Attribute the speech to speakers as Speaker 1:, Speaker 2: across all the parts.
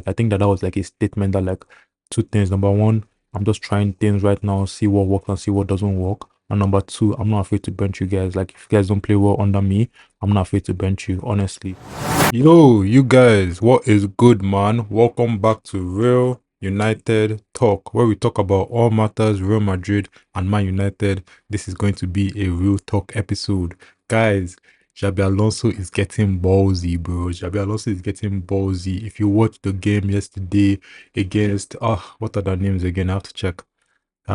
Speaker 1: I think that was like a statement that like two things. Number one, I'm just trying things right now, see what works and see what doesn't work. And number two, I'm not afraid to bench you guys. Like if you guys don't play well under me, I'm not afraid to bench you, honestly.
Speaker 2: Yo, you guys, what is good, man? Welcome back to Real United Talk, where we talk about all matters Real Madrid and Man United. This is going to be a real talk episode. Guys, Xabi Alonso is getting ballsy, bro. Xabi Alonso is getting ballsy. If you watched the game yesterday against, what are the names again? I have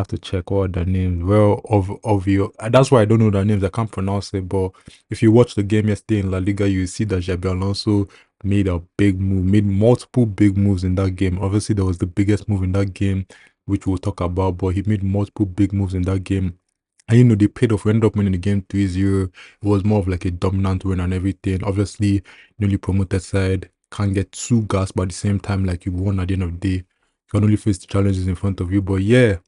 Speaker 2: to check what are the names. Well, of you, that's why I don't know the names. I can't pronounce it. But if you watch the game yesterday in La Liga, you see that Xabi Alonso made a big move, made multiple big moves in that game. Obviously, there was the biggest move in that game, which we'll talk about. But he made multiple big moves in that game. And they paid off. We ended up winning the game 3-0. It was more of like a dominant win and everything. Obviously, newly promoted side can't get too gassed, but at the same time, like you won at the end of the day. You can only face the challenges in front of you. But yeah,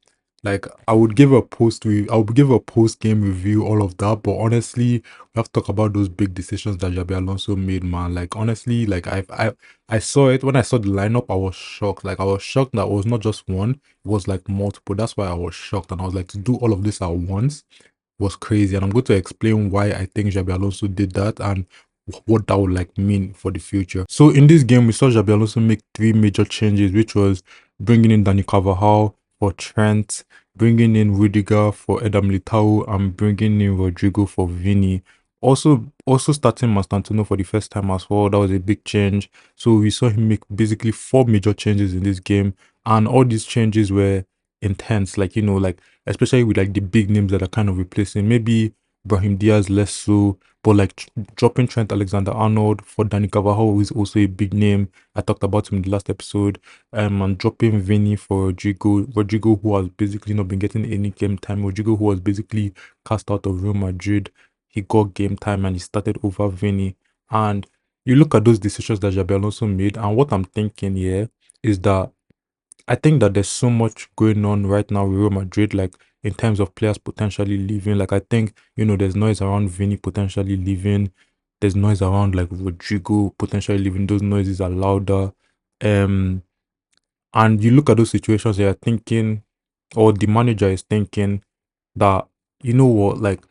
Speaker 2: like I would give I would give a post game review, all of that. But honestly, we have to talk about those big decisions that Xabi Alonso made, man. Like honestly, like I saw it when I saw the lineup, I was shocked. Like I was shocked that it was not just one, it was like multiple. That's why I was shocked. And I was like, to do all of this at once was crazy. And I'm going to explain why I think Xabi Alonso did that and what that would like mean for the future. So in this game, we saw Xabi Alonso make three major changes, which was bringing in Dani Carvajal for Trent, bringing in Rudiger for Adam Militao, and bringing in Rodrigo for Vini. Also starting Mastantino for the first time as well. That was a big change. So we saw him make basically four major changes in this game, and all these changes were intense. Like like especially with like the big names that are kind of replacing. Maybe Brahim Diaz less so, but like dropping Trent Alexander-Arnold for Dani Carvajal, who is also a big name. I talked about him in the last episode. And dropping Vini for Rodrigo, who has basically not been getting any game time. Rodrigo, who was basically cast out of Real Madrid, he got game time and he started over Vini. And you look at those decisions that Xabi Alonso made, and what I'm thinking here is that I think that there's so much going on right now with Real Madrid, like in terms of players potentially leaving. Like I think, there's noise around Vini potentially leaving. There's noise around like Rodrigo potentially leaving. Those noises are louder. Um and you look at those situations, you're thinking, or the manager is thinking that, you know what, like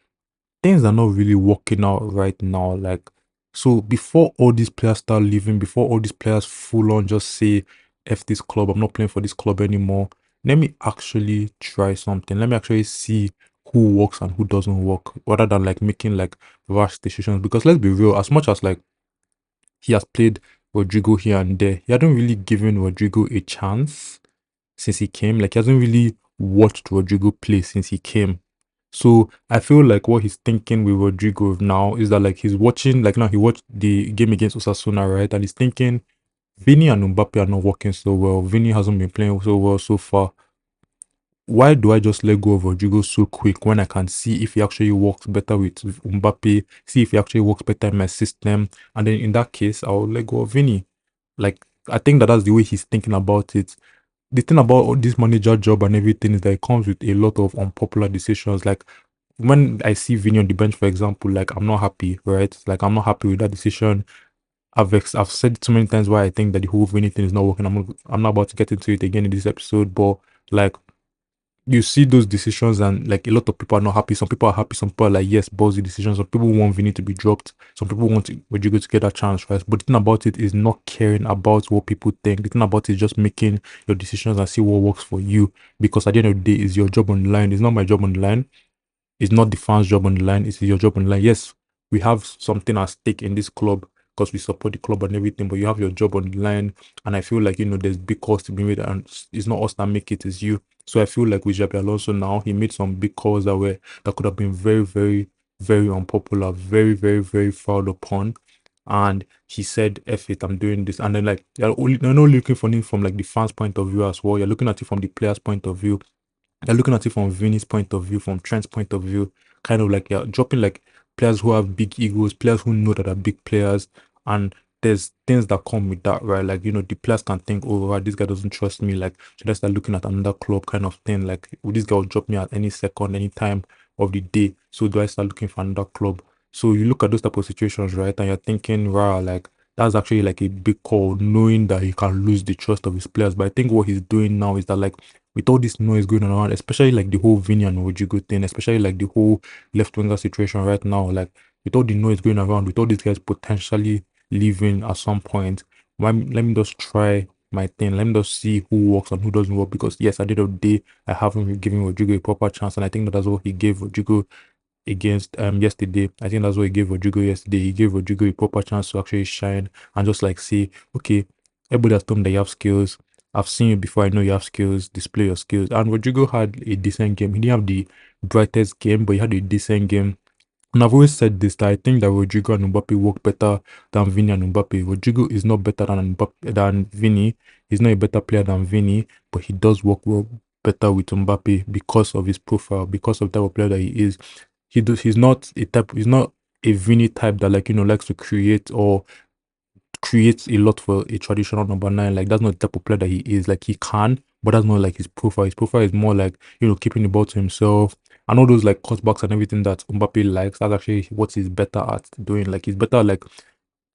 Speaker 2: things are not really working out right now. Like, so before all these players start leaving, before all these players full on just say, F this club, I'm not playing for this club anymore, let me actually try something. Let me actually see who works and who doesn't work, rather than like making like rash decisions. Because let's be real, as much as like he has played Rodrigo here and there, he hadn't really given Rodrigo a chance since he came. Like he hasn't really watched Rodrigo play since he came. So I feel like what he's thinking with Rodrigo now is that like he's watching, like now he watched the game against Osasuna, right? And he's thinking Vini and Mbappe are not working so well. Vini hasn't been playing so well so far. Why do I just let go of Rodrigo so quick when I can see if he actually works better with Mbappe, see if he actually works better in my system, and then in that case I'll let go of Vini. Like I think that that's the way he's thinking about it. The thing about this manager job and everything is that it comes with a lot of unpopular decisions. Like when I see Vini on the bench, for example, like I'm not happy, right? Like I'm not happy with that decision. I've said it so many times why I think that the whole Vini thing is not working. I'm not about to get into it again in this episode, but like you see those decisions and like a lot of people are not happy. Some people are happy, some people are like, yes, ballsy decisions. Some people want Vini to be dropped. Some people want Rodrigo to get that chance, right? But the thing about it is not caring about what people think. The thing about it is just making your decisions and see what works for you. Because at the end of the day, it's your job on the line. It's not my job on the line. It's not the fans' job on the line. It's your job on the line. Yes, we have something at stake in this club because we support the club and everything, but you have your job on the line. And I feel like, there's big calls to be made, and it's not us that make it, it's you. So I feel like with Xabi Alonso now, he made some big calls that could have been very, very, very unpopular, very, very, very frowned upon. And he said, F it, I'm doing this. And then like you're not looking for it from like the fans' point of view as well. You're looking at it from the players' point of view. You're looking at it from Vini's point of view, from Trent's point of view, kind of like you're dropping like players who have big egos, players who know that are big players, and there's things that come with that, right? Like, the players can think, oh, right, this guy doesn't trust me. Like, should I start looking at another club kind of thing? Like, will this guy will drop me at any second, any time of the day? So do I start looking for another club? So you look at those type of situations, right? And you're thinking, wow, like
Speaker 1: that's actually like a big call, knowing that he can lose the trust of his players. But I think what he's doing now is that like with all this noise going around, especially like the whole Vini and Rodrigo thing, especially like the whole left winger situation right now, like with all the noise going around, with all these guys potentially leaving at some point, let me just try my thing. Let me just see who works and who doesn't work. Because yes, at the end of the day, I haven't given Rodrigo a proper chance, and I think that's what he gave Rodrigo against yesterday. I think that's what he gave Rodrigo yesterday. He gave Rodrigo a proper chance to actually shine and just like say, okay, everybody has told me that you have skills. I've seen you before. I know you have skills. Display your skills. And Rodrigo had a decent game. He didn't have the brightest game, but he had a decent game. And I've always said this, that I think that Rodrigo and Mbappe work better than Vini and Mbappe. Rodrigo is not better than Vini. He's not a better player than Vini, but he does work well better with Mbappe because of his profile, because of the type of player that he is. He's not a type. He's not a Vini type that like likes to create or creates a lot for a traditional number nine. Like that's not the type of player that he is. Like he can, but that's not like his profile. His profile is more like keeping the ball to himself and all those like cutbacks and everything that Mbappe likes. That's actually what he's better at doing. Like he's better at, like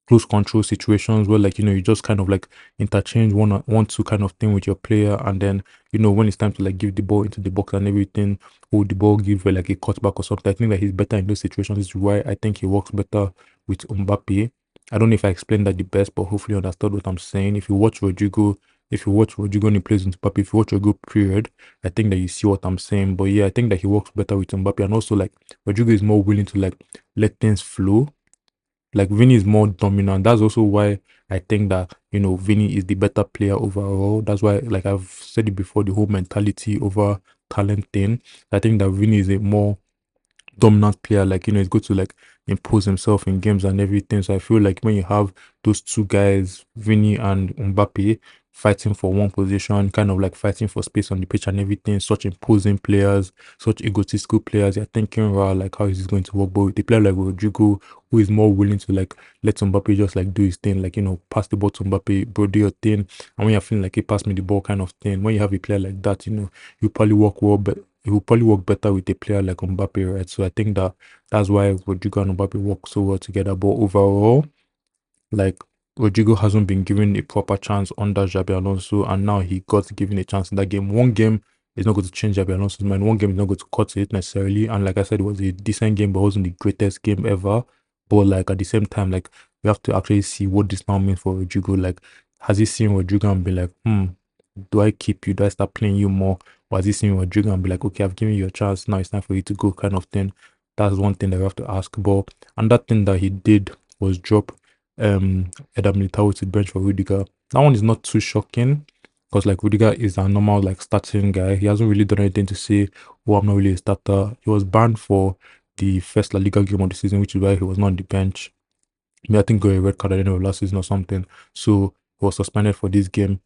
Speaker 1: close control situations where like you just kind of like interchange one two kind of thing with your player, and then when it's time to like give the ball into the box and everything, hold the ball, give like a cutback or something. I think that he's better in those situations. This is why I think he works better with Mbappe. I don't know if I explained that the best, but hopefully you understood what I'm saying. If you watch Rodrigo and he plays with Mbappe, if you watch Rodrigo period, I think that you see what I'm saying. But yeah, I think that he works better with Mbappe, and also like Rodrigo is more willing to like let things flow. Like Vini is more dominant. That's also why I think that Vini is the better player overall. That's why, like I've said it before, the whole mentality over talent thing. I think that Vini is a more dominant player. Like he's good to like impose himself in games and everything. So I feel like when you have those two guys, Vini and Mbappe, fighting for one position, kind of like fighting for space on the pitch and everything, such imposing players, such egotistical players, you're thinking, wow, like how is this going to work? But with a player like Rodrigo, who is more willing to like let Mbappe just like do his thing, like pass the ball to Mbappe, bro, do your thing. And when you're feeling like he pass me the ball kind of thing, when you have a player like that, you probably work well, but it will probably work better with a player like Mbappe, right? So I think that that's why Rodrigo and Mbappe work so well together. But overall, like Rodrigo hasn't been given a proper chance under Xabi Alonso, and now he got given a chance in that game. One game is not going to change Xabi Alonso's mind. One game is not going to cut it necessarily. And like I said, it was a decent game, but it wasn't the greatest game ever. But like at the same time, like we have to actually see what this now means for Rodrigo. Like, has he seen Rodrigo and be like, do I keep you? Do I start playing you more? Or has he seen Rodrigo and be like, okay, I've given you a chance, now it's time for you to go, kind of thing? That's one thing that we have to ask. But another thing that he did was drop Eder Militao to bench for Rudiger. That one is not too shocking because like Rudiger is a normal like starting guy. He hasn't really done anything to say, oh, I'm not really a starter. He was banned for the first La Liga game of the season, which is why he was not on the bench. I think got a red card at the end of last season or something. So he was suspended for this game,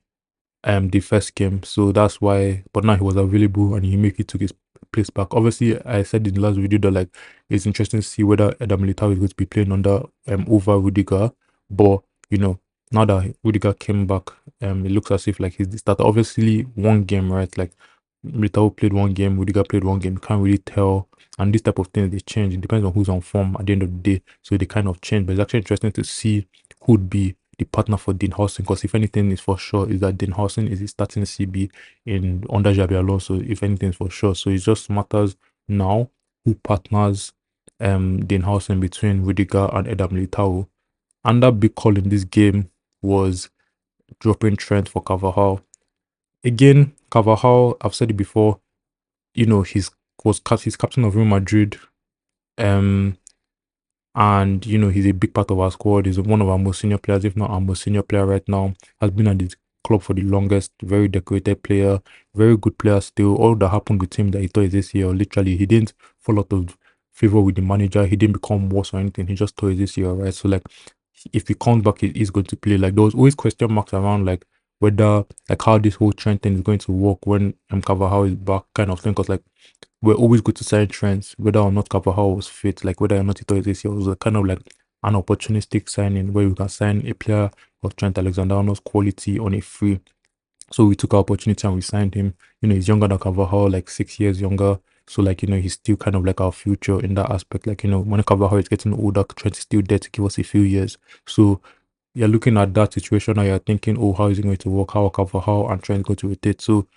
Speaker 1: the first game. So that's why, but now he was available and he immediately took his place back. Obviously, I said in the last video that like it's interesting to see whether Eder Militao is going to be playing under over Rudiger. But now that Rudiger came back, it looks as if like he's the starter. Obviously, one game, right? Like Militao played one game, Rudiger played one game. You can't really tell. And this type of things they change. It depends on who's on form at the end of the day. So they kind of change. But it's actually interesting to see who'd be the partner for Dean Housen, because if anything is for sure is that Dean Housen is starting CB in under Xabi Alonso, if anything is for sure. So it just matters now who partners Dean Housen between Rudiger and Eder Militao. And that big call in this game was dropping Trent for Carvajal. Again, Carvajal, I've said it before, he's captain of Real Madrid. And he's a big part of our squad. He's one of our most senior players, if not our most senior player right now. Has been at this club for the longest. Very decorated player, very good player still. All that happened with him that he tore his ACL. Literally, he didn't fall out of favor with the manager. He didn't become worse or anything. He just tore his ACL, right? So like, if he comes back, he's going to play. Like there was always question marks around like whether like how this whole Trent thing is going to work when Carvajal is back, kind of thing. Because like we're always good to sign Trent, whether or not Carvajal was fit, like whether or not he thought this year was a kind of like an opportunistic signing where we can sign a player of Trent Alexander-Arnold's quality on a free. So we took our opportunity and we signed him. He's younger than Carvajal, like 6 years younger. So like, he's still kind of like our future in that aspect. Like, when Carvajal is getting older, Trent is still there to give us a few years. So you're looking at that situation and you're thinking, oh, how is it going to work? How cover how and Trent going to rotate? So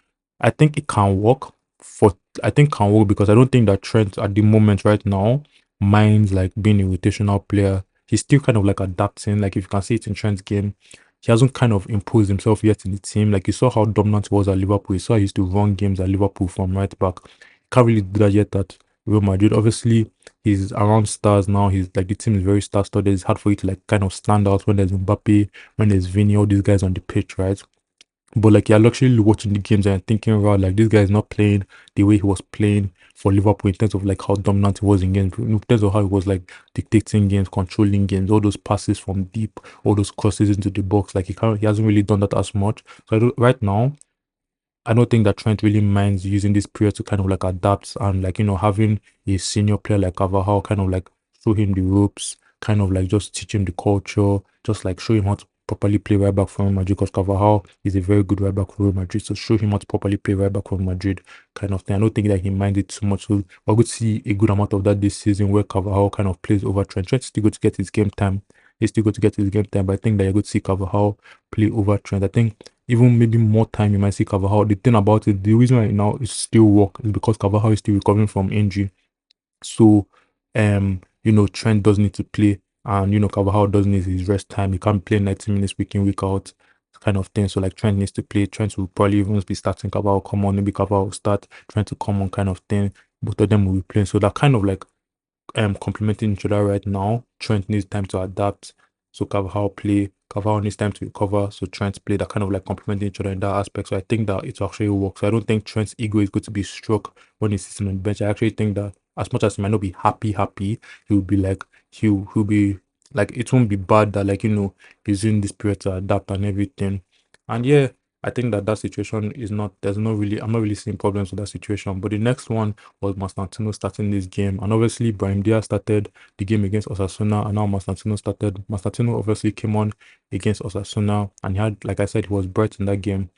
Speaker 1: I think it can work for I think can work because I don't think that Trent at the moment right now minds like being a rotational player. He's still kind of like adapting. Like if you can see it in Trent's game, he hasn't kind of imposed himself yet in the team. Like you saw how dominant he was at Liverpool. You saw he used to run games at Liverpool from right back. Can't really do that yet at Real Madrid. Obviously, he's around stars now. He's like the team is very star studded. It's hard for you to like kind of stand out when there's Mbappe, when there's Vini, all these guys on the pitch, right? But like you're actually watching the games and thinking, wow, like this guy is not playing the way he was playing for Liverpool in terms of like how dominant he was in games, in terms of how he was like dictating games, controlling games, all those passes from deep, all those crosses into the box. Like he hasn't really done that as much. So right now, I don't think that Trent really minds using this period to kind of like adapt and like, having a senior player like Carvajal kind of like show him the ropes, kind of like just teach him the culture, just like show him how to properly play right back for Real Madrid because Carvajal is a very good right back for Real Madrid. So show him how to properly play right back for Madrid kind of thing. I don't think that he minded too much. So we're going to see a good amount of that this season where Carvajal kind of plays over Trent. Trent's still going to get his game time. He's still going to get his game time, but I think that you're going to see Carvajal play over Trent. I think even maybe more time you might see Carvajal. The thing about it, the reason right now it still work is because Carvajal is still recovering from injury. So Trent does need to play and Carvajal does need his rest time. He can't play 90 minutes week in, week out kind of thing. So like Trent needs to play. Trent will probably even be starting Carvajal come on, maybe Carvajal will start trying to come on kind of thing. Both of them will be playing. So that kind of like complementing each other right now. Trent needs time to adapt, so Carvajal play. Carvajal needs time to recover, so Trent play. That kind of like complementing each other in that aspect. So I think that it actually works. So I don't think Trent's ego is going to be struck when he's sitting on the bench. I actually think that as much as he might not be happy, he'll be like he'll be like it won't be bad that like he's in this period to adapt and everything. And yeah, I think that situation is not there's no really I'm not really seeing problems with that situation. But the next one was Constantino starting this game. And obviously, Brahim Diaz started the game against Osasuna, and now Constantino started. Constantino obviously came on against Osasuna, and he had, like I said, he was bright in that game.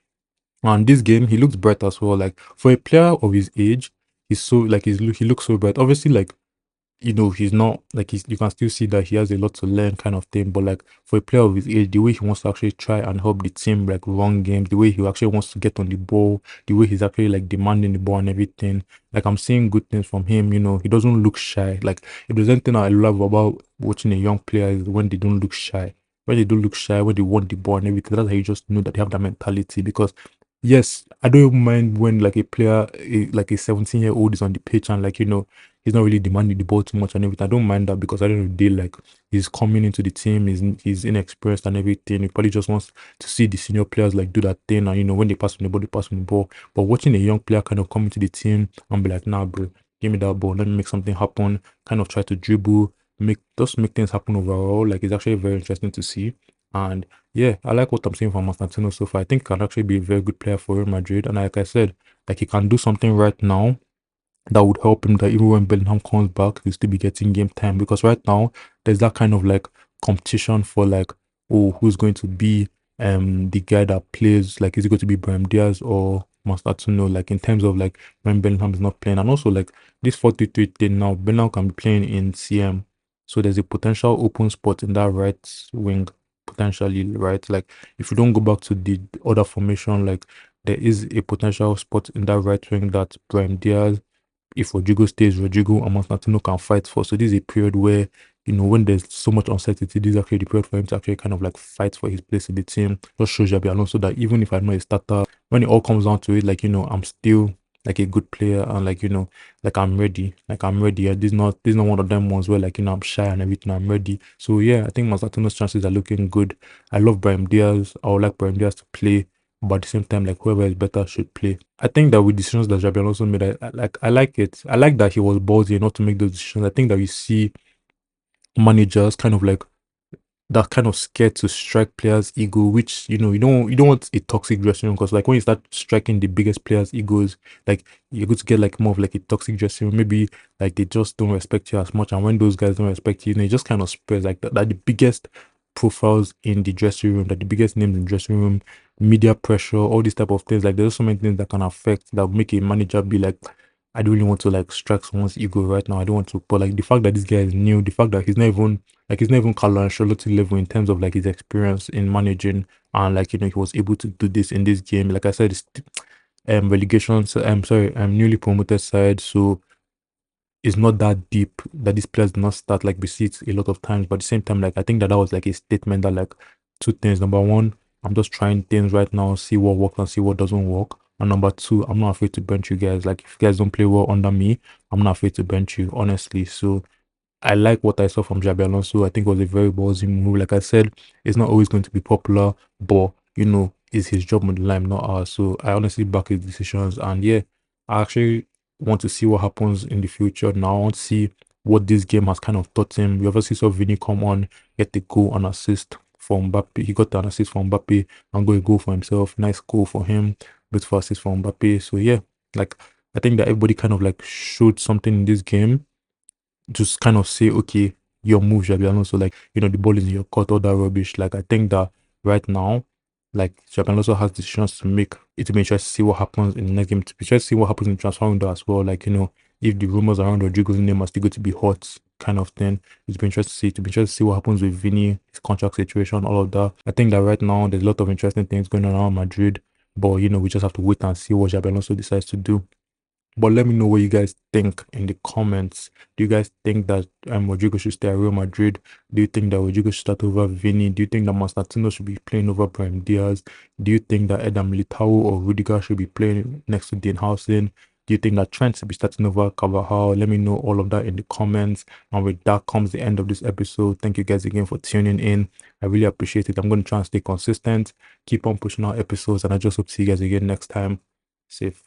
Speaker 1: And this game, he looks bright as well. Like for a player of his age, he's so like he looks so bright. Obviously, like he's not like you can still see that he has a lot to learn kind of thing. But like for a player of his age, the way he wants to actually try and help the team like run games, the way he actually wants to get on the ball, the way he's actually like demanding the ball and everything. Like I'm seeing good things from him, he doesn't look shy. Like if there's anything I love about watching a young player is when they don't look shy. When they don't look shy, when they want the ball and everything, that's how you just know that they have that mentality. Because yes, I don't even mind when like a player, like a 17-year-old is on the pitch and like he's not really demanding the ball too much and everything. I don't mind that because at the end of the day, like he's coming into the team, he's inexperienced and everything. He probably just wants to see the senior players like do that thing and when they pass on the ball, they pass on the ball. But watching a young player kind of come into the team and be like, nah, bro, give me that ball, let me make something happen, kind of try to dribble, make things happen overall. Like it's actually very interesting to see. And yeah, I like what I'm seeing from Constantino so far. I think he can actually be a very good player for Real Madrid. And like I said, like he can do something right now that would help him that even when Bellingham comes back, he'll still be getting game time. Because right now, there's that kind of like competition for like, oh, who's going to be the guy that plays, like is it going to be Brahim Diaz or Constantino, like in terms of like when Bellingham is not playing. And also like this 4-3-3 thing now, Bellingham can be playing in CM. So there's a potential open spot in that right wing, potentially, right? Like if you don't go back to the other formation, like there is a potential spot in that right wing that Brahim Diaz, if Rodrigo stays, Rodrigo and Constantino can fight for. So this is a period where, when there's so much uncertainty, this is actually the period for him to actually kind of like fight for his place in the team. Just shows Xabi Alonso that even if I'm not a starter, when it all comes down to it, like, I'm still like a good player and like, like I'm ready. Like I'm ready. Yeah, this is not one of them ones where like, I'm shy and everything. I'm ready. So yeah, I think Constantino's chances are looking good. I love Brahim Diaz. I would like Brahim Diaz to play, but at the same time, like whoever is better should play. I think that with decisions that Xabi Alonso made, I like it. I like that he was ballsy enough to make those decisions. I think that we see managers kind of like that kind of scared to strike players' ego, which you don't want a toxic dressing room because like when you start striking the biggest players' egos, like you're going to get like more of like a toxic dressing room. Maybe like they just don't respect you as much, and when those guys don't respect you, it just kind of spreads like that the biggest profiles in the dressing room, that the biggest names in the dressing room, media pressure, all these type of things. Like there's so many things that can affect that make a manager be like, I don't really want to like strike someone's ego right now. I don't want to, but like the fact that this guy is new, the fact that he's not even Carlo Ancelotti level in terms of like his experience in managing, and like he was able to do this in this game. Like I said, it's relegation. So I'm sorry, I'm newly promoted side, so it's not that deep that these players do not start like receipts a lot of times. But at the same time, like I think that was like a statement that like two things. Number one, I'm just trying things right now, see what works and see what doesn't work. And number two, I'm not afraid to bench you guys. Like if you guys don't play well under me, I'm not afraid to bench you, honestly. So I like what I saw from Xabi Alonso. I think it was a very ballsy move. Like I said, it's not always going to be popular, but it's his job on the line, not ours. So I honestly back his decisions. And yeah, I actually want to see what happens in the future. Now I want to see what this game has kind of taught him. We obviously saw Vini come on, get the goal and assist from Mbappe. He got an assist from Mbappe and got a goal for himself. Nice goal for him. Beautiful assist from Mbappe. So yeah, like I think that everybody kind of like showed something in this game, just kind of say, okay, your move, Xabi Alonso, like, the ball is in your court, all that rubbish. Like, I think that right now, like, Xabi Alonso has decisions to make. It will be interesting to see what happens in the next game. To be interested to see what happens in the transfer window as well. Like, if the rumors around Rodrigo's name are still going to be hot, kind of thing. It's been interesting to see. To be interested to see what happens with Vini, his contract situation, all of that. I think that right now, there's a lot of interesting things going on around Madrid. But, we just have to wait and see what Xabi Alonso decides to do. But let me know what you guys think in the comments. Do you guys think that Rodrigo should stay at Real Madrid? Do you think that Rodrigo should start over Vini? Do you think that Constantino should be playing over Brahim Diaz? Do you think that Eder Militao or Rudiger should be playing next to Dean Housen? Do you think that Trent should be starting over Carvajal? Let me know all of that in the comments. And with that comes the end of this episode. Thank you guys again for tuning in. I really appreciate it. I'm going to try and stay consistent, keep on pushing out episodes, and I just hope to see you guys again next time. Safe.